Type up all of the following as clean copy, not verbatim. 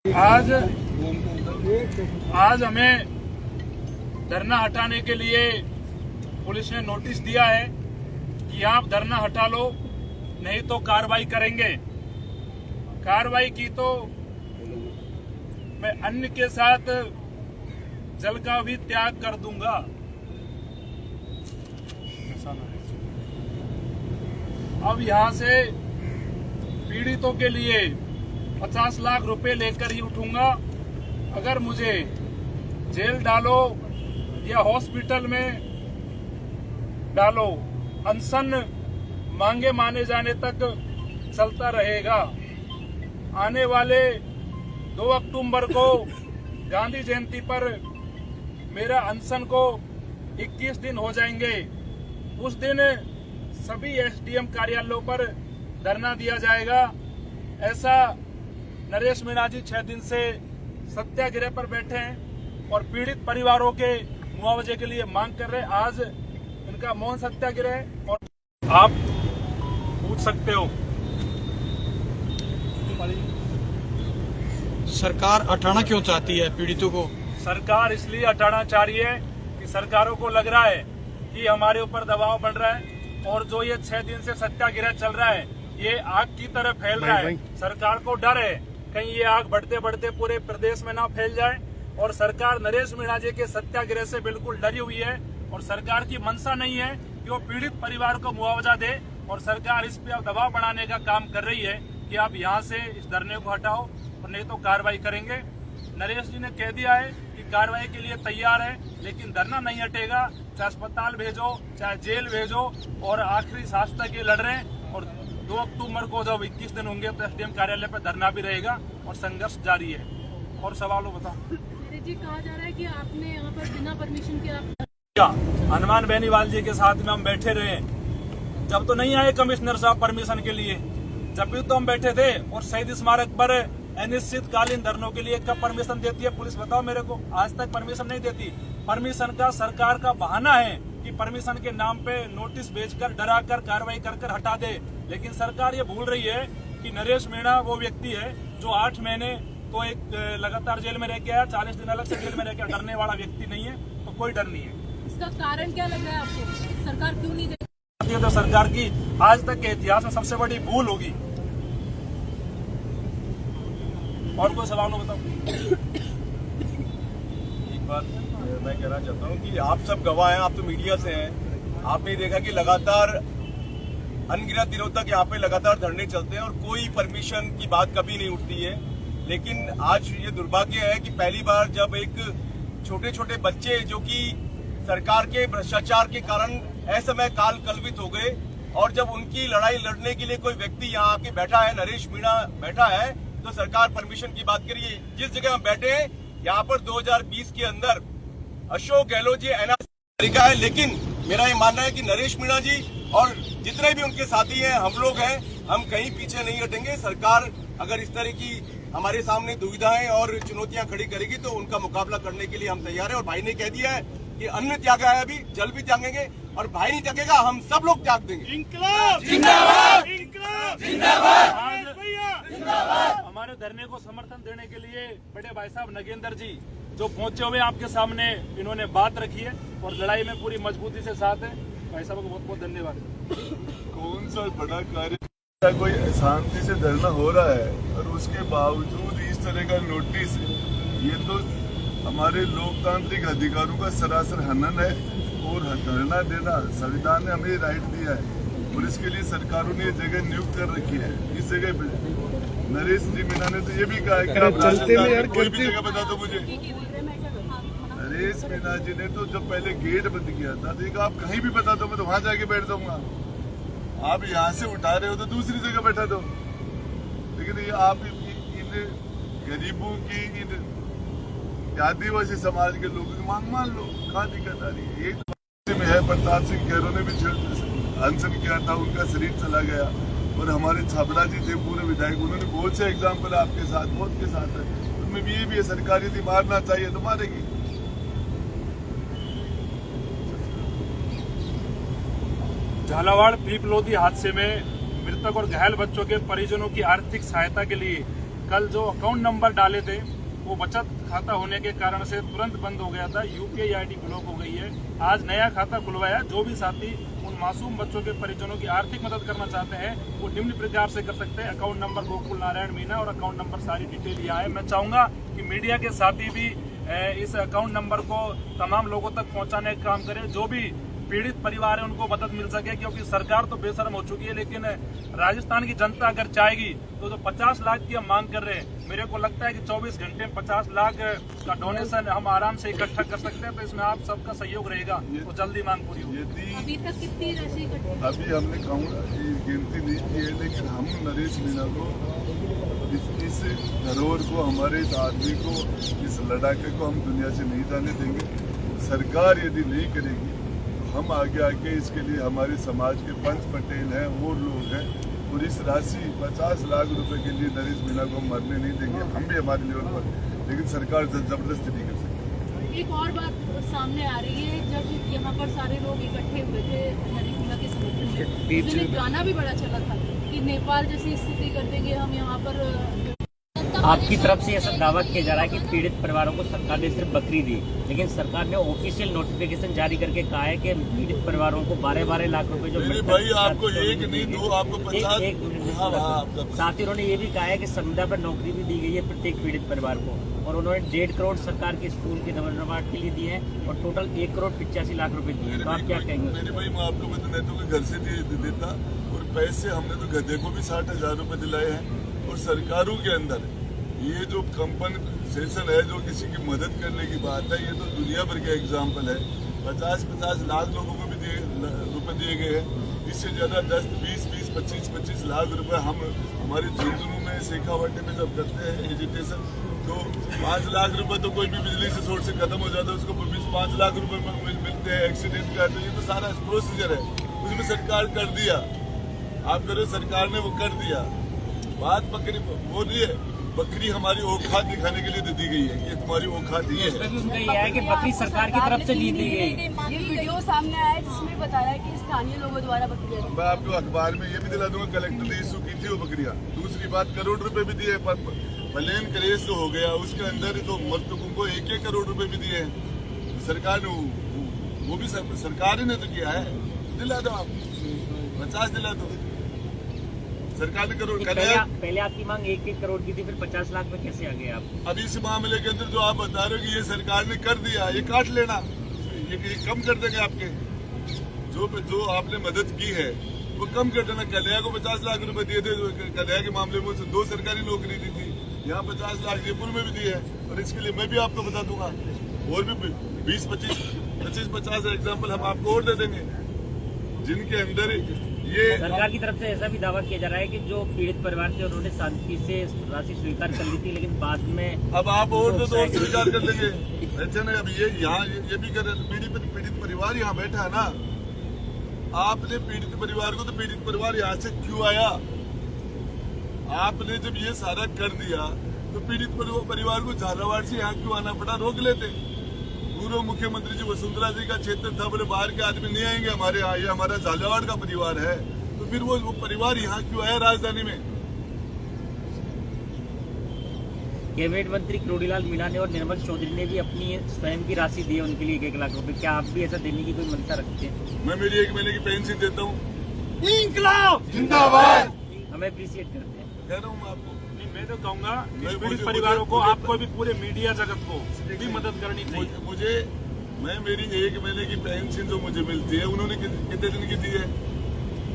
आज हमें धरना हटाने के लिए पुलिस ने नोटिस दिया है कि आप धरना हटा लो, नहीं तो कार्रवाई करेंगे। कार्रवाई की तो मैं अन्न के साथ जल का भी त्याग कर दूंगा। अब यहां से पीड़ितों के लिए 50 लाख रुपए लेकर ही उठूंगा। अगर मुझे जेल डालो या हॉस्पिटल में डालो, अनशन मांगे माने जाने तक चलता रहेगा। आने वाले 2 अक्टूबर को गांधी जयंती पर मेरा अनशन को 21 दिन हो जाएंगे। उस दिन सभी एसडीएम कार्यालयों पर धरना दिया जाएगा। ऐसा नरेश मीणा जी 6 दिन से सत्याग्रह पर बैठे हैं और पीड़ित परिवारों के मुआवजे के लिए मांग कर रहे हैं। आज इनका मौन सत्याग्रह है और आप पूछ सकते हो। सरकार हटाना क्यों चाहती है पीड़ितों को? सरकार इसलिए हटाना चाह रही है कि सरकारों को लग रहा है कि हमारे ऊपर दबाव बढ़ रहा है और जो ये 6 दिन से सत्याग्रह चल रहा है ये आग की तरह फैल रहा है। सरकार को डर है कहीं ये आग बढ़ते बढ़ते पूरे प्रदेश में ना फैल जाए और सरकार नरेश मीणा जी के सत्याग्रह से बिल्कुल डरी हुई है और सरकार की मंशा नहीं है कि वो पीड़ित परिवार को मुआवजा दे और सरकार इस पे दबाव बढ़ाने का काम कर रही है कि आप यहाँ से इस धरने को हटाओ और नहीं तो कार्रवाई करेंगे। नरेश जी ने कह दिया है कि कार्रवाई के लिए तैयार है, लेकिन धरना नहीं हटेगा। चाहे अस्पताल भेजो, चाहे जेल भेजो और आखिरी सांस तक ये लड़ रहे हैं। और 2 अक्टूबर को जब 21 दिन होंगे तो एसडीएम कार्यालय पर धरना भी रहेगा और संघर्ष जारी है। और सवालों बताओ जी, कहा जा रहा है कि आपने यहाँ पर बिना परमिशन के हनुमान बेनीवाल जी के साथ में हम बैठे रहे। जब तो नहीं आए कमिश्नर साहब परमिशन के लिए, जब भी तो हम बैठे थे। और शहीद स्मारक पर अनिश्चितकालीन धरनों के लिए कब परमिशन देती है पुलिस, बताओ मेरे को। आज तक परमिशन नहीं देती। परमिशन का सरकार का बहाना है कि परमिशन के नाम पे नोटिस भेजकर डराकर कार्रवाई कर हटा दे। लेकिन सरकार ये भूल रही है कि नरेश मीणा वो व्यक्ति है जो 8 महीने तो एक लगातार जेल में रह के आया, 40 दिन अलग से जेल में रह के। डरने वाला व्यक्ति नहीं है, तो कोई डर नहीं है। इसका कारण क्या लग रहा है आपको? सरकार क्यों नहीं देती? तो सरकार की आज तक के इतिहास में सबसे बड़ी भूल होगी। और कोई सवाल हो बताओ। एक बात मैं कहना चाहता हूँ कि आप सब गवाह हैं, आप तो मीडिया से हैं। आपने देखा कि लगातार अनगिनत दिनों तक यहाँ पे लगातार धरने चलते हैं और कोई परमिशन की बात कभी नहीं उठती है। लेकिन आज ये दुर्भाग्य है कि पहली बार जब एक छोटे छोटे बच्चे जो कि सरकार के भ्रष्टाचार के कारण असमय काल कल्पित हो गए और जब उनकी लड़ाई लड़ने के लिए कोई व्यक्ति यहाँ आके बैठा है, नरेश मीणा बैठा है, तो सरकार परमिशन की बात करिए। जिस जगह हम बैठे हैं यहाँ पर 2020 के अंदर अशोक गहलोत जी एनआरसी तरीका है। लेकिन मेरा ये मानना है कि नरेश मीणा जी और जितने भी उनके साथी हैं, हम लोग हैं, हम कहीं पीछे नहीं हटेंगे। सरकार अगर इस तरह की हमारे सामने दुविधाएं और चुनौतियां खड़ी करेगी तो उनका मुकाबला करने के लिए हम तैयार हैं। और भाई ने कह दिया है कि अन्न त्यागा है, अभी जल भी त्यागेंगे और भाई नहीं त्यागेगा, हम सब लोग त्याग देंगे। इंकलाब जिंदाबाद, इंकलाब जिंदाबाद। हमारे धरने को समर्थन देने के लिए बड़े भाई साहब नगेंद्र जी जो पहुंचे हुए आपके सामने, इन्होंने बात रखी है और लड़ाई में पूरी मजबूती से साथ है। भाई साहब को बहुत बहुत धन्यवाद। कौन सा बड़ा कार्य, कोई शांति से धरना हो रहा है और उसके बावजूद इस तरह का नोटिस, ये तो हमारे लोकतांत्रिक अधिकारों का सरासर हनन है। और धरना देना संविधान ने हमें राइट दिया है और इसके लिए सरकारों ने जगह नियुक्त कर रखी है। इस जगह पे नरेश जी मीणा ने तो ये भी कहा है कि आप राजस्थान कोई भी जगह बता दो मुझे। नरेश मीणा जी ने तो जब पहले गेट बंद किया था तो आप कहीं भी बता दो, मैं तो वहां जाके बैठ जाऊंगा। आप यहाँ से उठा रहे हो तो दूसरी जगह बैठा दो। लेकिन ये आप इन गरीबों की, इन आदिवासी समाज के लोगों की मांग मान लो, कहाँ दिक्कत आ रही है? एक में है प्रताप सिंह कैरो ने भी अनशन किया था, उनका शरीर चला गया। और हमारे छाबड़ा जी थे पूरे विधायक, उन्होंने बहुत से एग्जाम्पल आपके साथ, बहुत के साथ है। उनमें भी ये भी है, सरकार यदि मारना चाहिए तो मारेगी। झालावाड़ पीपलोदी हादसे में मृतक और घायल बच्चों के परिजनों की आर्थिक सहायता के लिए कल जो अकाउंट नंबर डाले थे वो बचत खाता होने के कारण से तुरंत बंद हो गया था, यूपीआई आईडी ब्लॉक हो गई है। आज नया खाता खुलवाया। जो भी साथी उन मासूम बच्चों के परिजनों की आर्थिक मदद करना चाहते हैं वो निम्न प्रकार से कर सकते हैं। अकाउंट नंबर गोकुल नारायण मीना और अकाउंट नंबर सारी डिटेल यहाँ है। मैं चाहूंगा कि मीडिया के साथी भी इस अकाउंट नंबर को तमाम लोगों तक पहुंचाने का काम करें। जो भी पीड़ित परिवार है उनको मदद मिल सके, क्योंकि सरकार तो बेशर्म हो चुकी है, लेकिन राजस्थान की जनता अगर चाहेगी तो 50 लाख की हम मांग कर रहे हैं। मेरे को लगता है कि 24 घंटे में 50 लाख का डोनेशन हम आराम से इकट्ठा कर सकते हैं। तो इसमें आप सबका सहयोग रहेगा तो जल्दी मांग पूरी होगी। अभी तक कितनी राशि इकट्ठी? अभी हमने गिनती नहीं की है, लेकिन हम नरेश मीना को इस धरोहर को, हमारे इस आदमी को, इस लड़ाके को हम दुनिया से नहीं जाने देंगे। सरकार यदि नहीं करेगी हम आगे इसके लिए हमारे समाज के पंच पटेल हैं, वो लोग हैं, और इस राशि 50 लाख रुपए के लिए नरेश मीना को हम मरने नहीं देंगे। हम भी हमारे लेवल पर, लेकिन सरकार जबरदस्ती नहीं कर सकती। एक और बात सामने आ रही है, जब यहाँ पर सारे लोग इकट्ठे हुए थे नरेश मीना के समर्थन में, उसने गाना भी बड़ा चला था कि नेपाल जैसी स्थिति कर देंगे हम यहाँ पर। आपकी तरफ से ऐसा दावा किया जा रहा है कि पीड़ित परिवारों को सरकार ने सिर्फ बकरी दी, लेकिन सरकार ने ऑफिशियल नोटिफिकेशन जारी करके कहा है कि पीड़ित परिवारोरों को 12-12 लाख रुपए जो भाई आपको एक नहीं दो, आपको 50। साथ ही उन्होंने ये भी कहा है कि संविदा पर नौकरी भी दी गई है प्रत्येक पीड़ित परिवार को, और उन्होंने 1.5 करोड़ सरकार के स्कूल के नवनिर्माण के लिए दिए हैं और टोटल 1 करोड़ 85 लाख रुपए दिए हैं। तो आप क्या कहेंगे? मेरे भाई मैं आपको मैं तो घर से देता, और पैसे हमने तो गधे को भी 60,000 रुपए दिलाए हैं। और सरकारों के अंदर ये जो कंपनसेशन है, जो किसी की मदद करने की बात है, ये तो दुनिया भर का एग्जाम्पल है। 50-50 लाख लोगों को भी रुपए दिए गए हैं। इससे ज्यादा 10, 20, 25 लाख रुपए हम हमारे झुंझुनू में, शेखावाटी में जब करते हैं एजुकेशन, तो 5 लाख रुपए तो कोई भी बिजली से सोर्स से खत्म हो जाता है, उसको 5 लाख रुपए मिलते हैं एक्सीडेंट का। तो ये तो सारा प्रोसीजर है, उसमें सरकार कर दिया। आप करो, सरकार ने वो कर दिया। बात बकरी वो नहीं है, बकरी हमारी औकात दिखाने के लिए दी गई है कि तुम्हारी औकात ये है। उसमें यह है कि बकरी सरकार की तरफ से दी गई। ये वीडियो सामने आया है जिसमें बताया कि स्थानीय लोगों द्वारा बकरियां। मैं आपको अखबार में ये भी दिला दूंगा, कलेक्टर ने इशू की थी वो बकरियां। दूसरी बात, करोड़ रुपए भी दिए, प्लेन क्रेश जो हो गया उसके अंदर तो मृतकों को 1-1 करोड़ रुपए भी दिए हैं। सरकार ने वो भी सरकार ने तो किया है। दिला दो आप, 50 दिला दो। सरकार ने करोड़ पहले आपकी मांग 1-1 करोड़ की थी, फिर 50 लाख में कैसे आ गए आप? अब इस मामले के अंदर जो आप बता रहे हो कि ये सरकार ने कर दिया, ये काट लेना, ये कम कर देंगे आपके जो आपने मदद की है वो कम कर देना। कल्याण को 50 लाख रुपए दिए थे, कल्याण के मामले में 2 सरकारी नौकरी दी थी, यहाँ 50 लाख जयपुर में भी दिए है। और इसके लिए मैं भी आपको बता दूंगा, और भी 20-25-50 एग्जाम्पल हम आपको और दे देंगे, जिनके अंदर ये सरकार की तरफ से ऐसा भी दावा किया जा रहा है कि जो पीड़ित परिवार थे उन्होंने शांति से राशि स्वीकार कर ली थी, लेकिन बाद में अब आप और तो स्वीकार कर लेंगे। अच्छा नहीं, अब ये यहाँ ये भी कर पीड़ित परिवार यहाँ बैठा है ना। आपने पीड़ित परिवार को, तो पीड़ित परिवार यहाँ से क्यों आया? आपने जब ये सारा कर दिया तो पीड़ित परिवार को झालावाड़ से यहाँ क्यों आना पड़ा? रोक लेते। पूर्व मुख्यमंत्री जी वसुंधरा जी का क्षेत्र था, बोले बाहर के आदमी नहीं आएंगे हमारे यहाँ, ये हमारा झालावाड़ का परिवार है। तो फिर वो परिवार यहाँ क्यों आया राजधानी में? कैबिनेट मंत्री किरोड़ीलाल मीणा ने और निर्मल चौधरी ने भी अपनी स्वयं की राशि दी है उनके लिए 1-1 लाख रुपए। क्या आप भी ऐसा देने की कोई मंशा रखते हैं? मैं मेरी 1 महीने की पेंशन देता हूँ। इंकलाब जिंदाबाद। हमें अप्रिशिएट करते हैं। कह रहा हूँ मैं आपको। मैं तो कहूँगा पीड़ित परिवारों को, आपको भी पूरे मीडिया जगत को भी मदद करनी चाहिए। मैं मेरी 1 महीने की पेंशन जो मुझे मिलती है, उन्होंने कितने दिन की दी है?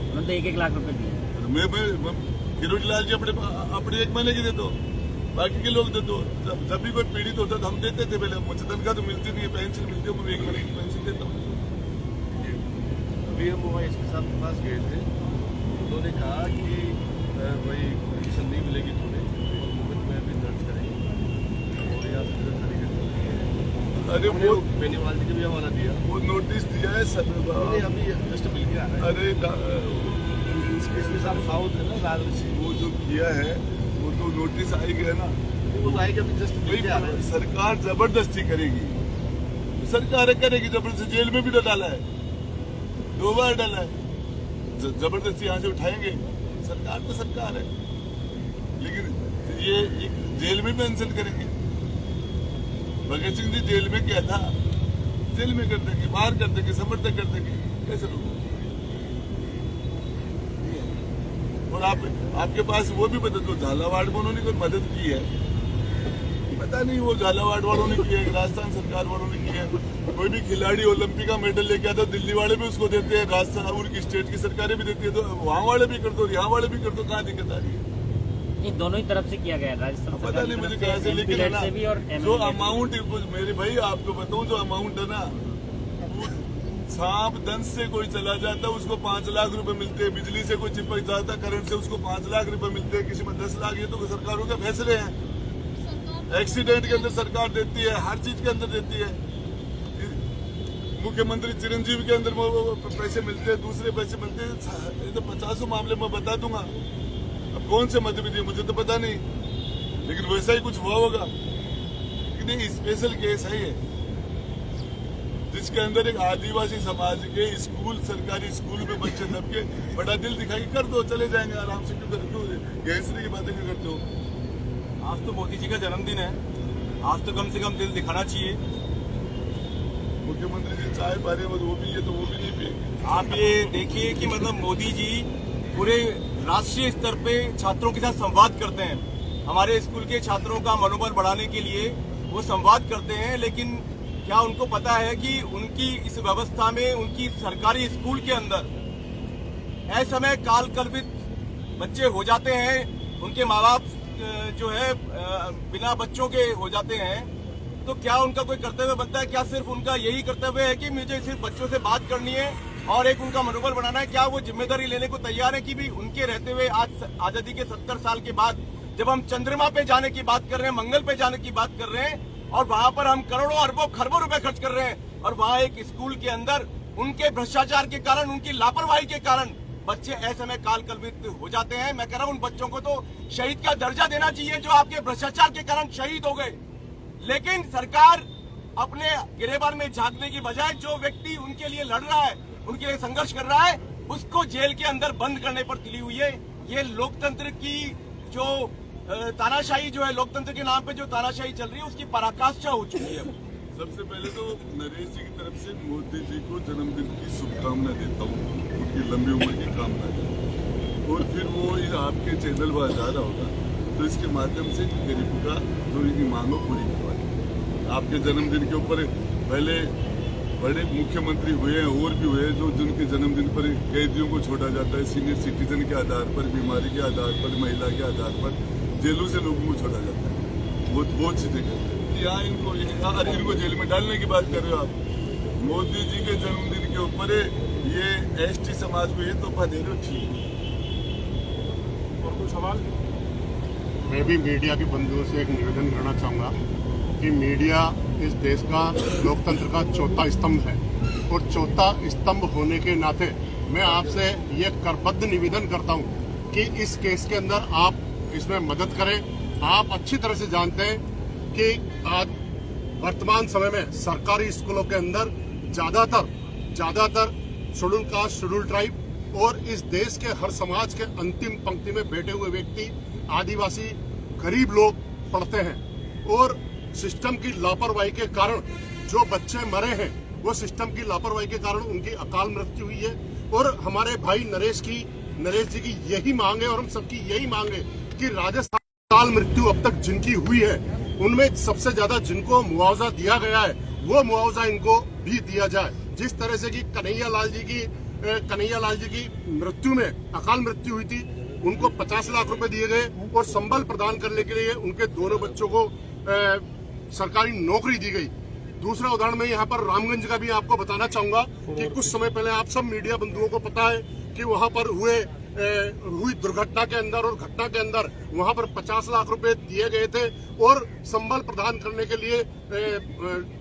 उन्होंने 1-1 लाख रुपए दिए। मैं किरोड़ीलाल जी अपने 1 महीने की देता हूँ, बाकी के लोग देते हो। जब भी कोई पीड़ित होता तो हम देते थे। पहले मुझे तनख्वाह तो मिलती नहीं है, पेंशन मिलती है, मैं 1 महीने की पेंशन देता हूँ। अभी हम वहाँ एसपी साहब के पास गए थे, उन्होंने कहा कि वही परमिशन नहीं मिलेगी थोड़े, और मुकदमे भी दर्ज करेंगे और यहाँ से अरे वो बेनीवाल जी ने भी हवाला दिया, वो नोटिस दिया है सर, अभी जस्ट मिल गया है। अरे एसपी साहब साउथ है ना, राजसी, वो जो किया है वो तो नोटिस आई गया ना, वो तो आएगा, अभी जस्ट मिल गया है। सरकार जबरदस्ती करेगी, सरकार करेगी जबरदस्ती। जेल में भी तो डाला है, 2 बार डाला है, जबरदस्ती यहाँ से उठाएंगे। सरकार तो सरकार है, लेकिन ये एक जेल में भी अनशन करेंगे। भगत सिंह जी जेल में क्या था, जेल में कर देंगे, बाहर कर देंगे, समर्थक कर देंगे, कैसे लोग। और आपके पास वो भी बता दो, झालावाड़ में उन्होंने कोई मदद की है, पता नहीं वो झालावाड़ वालों ने की है, राजस्थान सरकार वालों ने की है। कोई भी खिलाड़ी ओलंपिक का मेडल लेके आता, दिल्ली वाले भी उसको देते हैं, राजस्थान उनकी स्टेट की सरकारें भी देती है, तो वहाँ वाले भी कर दो, यहाँ वाले भी कर दो, कहाँ दिक्कत आ रही है? ये दोनों ही तरफ से किया गया है, राजस्थान पता नहीं मुझे कहाँ से, लेकिन है ना जो अमाउंट, मेरे भाई आपको बताऊं, जो अमाउंट है ना, सांप दंश से कोई चला जाता है उसको 5 लाख रुपए मिलते हैं, बिजली से कोई चिपक जाता है करंट से उसको 5 लाख रुपए मिलते हैं, किसी में 10 लाख। ये तो सरकारों के फैसले हैं। एक्सीडेंट के अंदर सरकार देती है, हर चीज के अंदर देती है। मुख्यमंत्री चिरंजीवी के अंदर पैसे मिलते हैं, दूसरे पैसे मिलते हैं, ये तो 50 मामले में बता दूंगा। अब कौन से मध्य विधि मुझे तो पता नहीं, लेकिन वैसा ही कुछ हुआ होगा। लेकिन स्पेशल केस है ये, जिसके अंदर एक आदिवासी समाज के स्कूल, सरकारी स्कूल में बच्चे दबके बड़ा दिल दिखाई कर दो, चले जाएंगे आराम से, क्यों गैंसरी की बातें क्यों करते हो? आज तो मोदी जी का जन्मदिन है, आज तो कम से कम दिल दिखाना चाहिए। मुख्यमंत्री जी चाय पा रहे हैं, वो भी ये तो वो भी नहीं पिएंगे। आप ये देखिए कि मतलब मोदी जी पूरे राष्ट्रीय स्तर पे छात्रों के साथ संवाद करते हैं। हमारे स्कूल के छात्रों का मनोबल बढ़ाने के लिए वो संवाद करते हैं, लेकिन क्या उनको पता है कि उनकी इस व्यवस्था में, उनकी सरकारी स्कूल के अंदर असमय काल कल्पित बच्चे हो जाते हैं, उनके माँ बाप जो है बिना बच्चों के हो जाते हैं, तो क्या उनका कोई कर्तव्य बनता है? क्या सिर्फ उनका यही कर्तव्य है कि मुझे सिर्फ बच्चों से बात करनी है और एक उनका मनोबल बनाना है? क्या वो जिम्मेदारी लेने को तैयार है कि भी उनके रहते हुए आज आजादी के 70 साल के बाद जब हम चंद्रमा पे जाने की बात कर रहे हैं, मंगल पे जाने की बात कर रहे हैं, और वहां पर हम करोड़ों अरबों खरबों रुपए खर्च कर रहे हैं, और वहां एक स्कूल के अंदर उनके भ्रष्टाचार के कारण, उनकी लापरवाही के कारण बच्चे असमय काल कल्पित हो जाते हैं। मैं कह रहा हूं उन बच्चों को तो शहीद का दर्जा देना चाहिए जो आपके भ्रष्टाचार के कारण शहीद हो गए। लेकिन सरकार अपने गिरेबान में झांकने की बजाय जो व्यक्ति उनके लिए लड़ रहा है, उनके लिए संघर्ष कर रहा है, उसको जेल के अंदर बंद करने पर तुली हुई है। ये लोकतंत्र की जो तानाशाही जो है, लोकतंत्र के नाम पे जो तानाशाही चल रही है, उसकी पराकाष्ठा हो चुकी है। सबसे पहले तो नरेश जी की तरफ से मोदी जी को जन्मदिन की शुभकामना देता हूँ, उनकी लंबी उम्र की कामना है। और फिर वो आपके चैनल पर जा रहा होगा तो इसके माध्यम से गरीब का जो इनकी मांगों पूरी करवाई। आपके जन्मदिन के ऊपर पहले बड़े मुख्यमंत्री हुए हैं और भी हुए जो जिनके जन्मदिन पर कैदियों को छोड़ा जाता है, सीनियर सिटीजन के आधार पर, बीमारी के आधार पर, महिला के आधार पर जेलों से लोगों को छोड़ा जाता है। बहुत चीजें करते हैं। यहाँ इनको जेल में डालने की बात कर रहे हो आप। मोदी जी के जन्मदिन के ऊपर ये एसटी समाज को ये तोहफा दे रहे हो, ठीक। और कोई सवाल? मैं भी मीडिया के बंधुओं से एक निवेदन करना चाहूँगा कि मीडिया इस देश का लोकतंत्र का चौथा स्तंभ है, और चौथा स्तंभ होने के नाते मैं आपसे ये करबद्ध निवेदन करता हूँ कि इस केस के अंदर आप इसमें मदद करें। आप अच्छी तरह से जानते हैं कि आज वर्तमान समय में सरकारी स्कूलों के अंदर ज्यादातर शेड्यूल कास्ट, शेड्यूल ट्राइब और इस देश के हर समाज के अंतिम पंक्ति में बैठे हुए व्यक्ति, आदिवासी, गरीब लोग पढ़ते हैं, और सिस्टम की लापरवाही के कारण जो बच्चे मरे हैं वो सिस्टम की लापरवाही के कारण उनकी अकाल मृत्यु हुई है। और हमारे भाई नरेश जी की यही मांग है और हम सबकी यही मांग है कि राजस्थान अकाल मृत्यु अब तक जिनकी हुई है उनमें सबसे ज्यादा जिनको मुआवजा दिया गया है वो मुआवजा इनको भी दिया जाए। जिस तरह से कि कन्हैया लाल जी की मृत्यु में अकाल मृत्यु हुई थी, उनको 50 लाख रुपए दिए गए और संबल प्रदान करने के लिए उनके दोनों बच्चों को सरकारी नौकरी दी गई। दूसरा उदाहरण मैं यहाँ पर रामगंज का भी आपको बताना चाहूंगा कि कुछ समय पहले आप सब मीडिया बंधुओं को पता है कि वहाँ पर हुई दुर्घटना के अंदर और घटना के अंदर वहाँ पर 50 लाख रुपए दिए गए थे और संबल प्रदान करने के लिए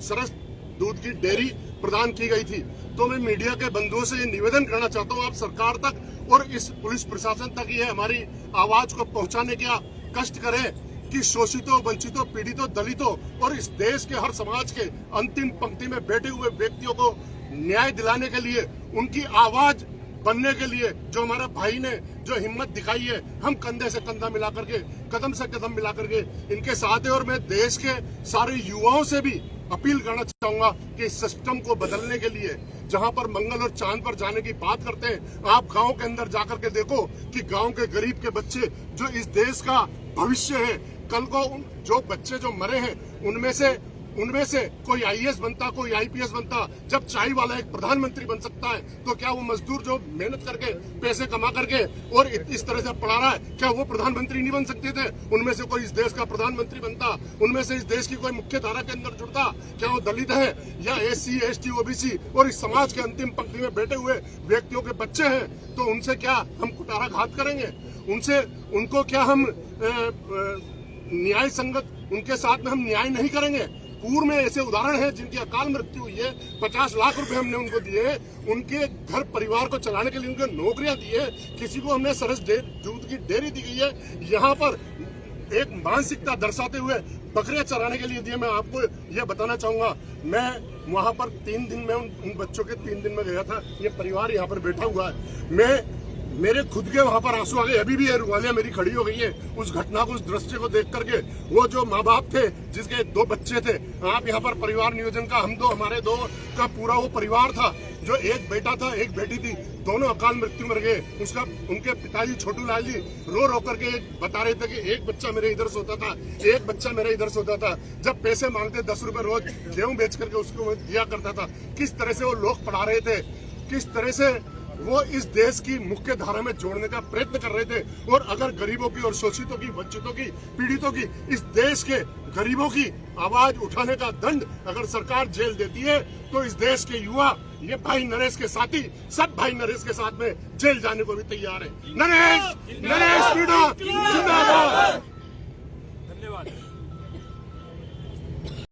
सरस दूध की डेयरी प्रदान की गई थी। तो मैं मीडिया के बंधुओं से निवेदन करना चाहता हूँ आप सरकार तक और इस पुलिस प्रशासन तक ये हमारी आवाज को पहुँचाने का कष्ट करें कि शोषितों, वंचितों, पीड़ितों, दलितों और इस देश के हर समाज के अंतिम पंक्ति में बैठे हुए व्यक्तियों को न्याय दिलाने के लिए उनकी आवाज बनने के लिए जो हमारा भाई ने जो हिम्मत दिखाई है, हम कंधे से कंधा मिला करके, कदम से कदम मिला करके इनके साथ है। और मैं देश के सारे युवाओं से भी अपील करना चाहूंगा कि इस सिस्टम को बदलने के लिए, जहां पर मंगल और चांद पर जाने की बात करते हैं, आप गांव के अंदर जाकर के देखो कि गांव के गरीब के बच्चे जो इस देश का भविष्य है, कल को जो बच्चे जो मरे हैं उनमें से कोई आईएएस बनता, कोई आईपीएस बनता। जब चाय वाला एक प्रधानमंत्री बन सकता है, तो क्या वो मजदूर जो मेहनत करके पैसे कमा करके और इस तरह से पढ़ा रहा है, क्या वो प्रधानमंत्री नहीं बन सकते थे? उनमें से कोई इस देश का प्रधानमंत्री बनता, उनमें से इस देश की कोई मुख्य धारा के अंदर जुड़ता। क्या वो दलित है या एससी, एसटी, ओबीसी और इस समाज के अंतिम पंक्ति में बैठे हुए व्यक्तियों के बच्चे हैं, तो उनसे क्या हम कुटाराघात करेंगे? उनको क्या हम न्याय संगत उनके साथ में हम न्याय नहीं करेंगे? पूर्व में ऐसे उदाहरण हैं जिनकी अकाल मृत्यु हुई है, 50 लाख रुपए हमने उनको दिए, उनके घर परिवार को चलाने के लिए उनको नौकरियां दी है, किसी को हमने सरस दूध की डेयरी दी गई है। यहाँ पर एक मानसिकता दर्शाते हुए बकरियां चराने के लिए दिए। मैं आपको यह बताना चाहूंगा, मैं वहां पर 3 दिन में उन बच्चों के 3 दिन में गया था। ये परिवार यहाँ पर बैठा हुआ है, मेरे खुद के वहां पर आंसू आ गए। अभी भी ये रुवालियां मेरी खड़ी हो गई है उस घटना को, उस दृश्य को देख करके। वो जो माँ बाप थे जिसके 2 बच्चे थे, आप यहाँ पर परिवार नियोजन का हमारे 2 का पूरा वो परिवार था, जो एक बेटा था एक बेटी थी, दोनों अकाल मृत्यु मर गए। उनके पिताजी छोटू लाल जी रो करके बता रहे थे कि एक बच्चा मेरे इधर सोता था, एक बच्चा मेरे इधर सोता था। जब पैसे मांगते 10 रुपए रोज गेहूं बेच करके उसको दिया करता था। किस तरह से वो लोग पढ़ा रहे थे, किस तरह से वो इस देश की मुख्य धारा में जोड़ने का प्रयत्न कर रहे थे। और अगर गरीबों की और शोषितों की, वंचितों की, पीड़ितों की, इस देश के गरीबों की आवाज उठाने का दंड अगर सरकार जेल देती है, तो इस देश के युवा, ये भाई नरेश के साथी, सब भाई नरेश के साथ में जेल जाने को भी तैयार है। नरेश पीड़ा जिंदाबाद।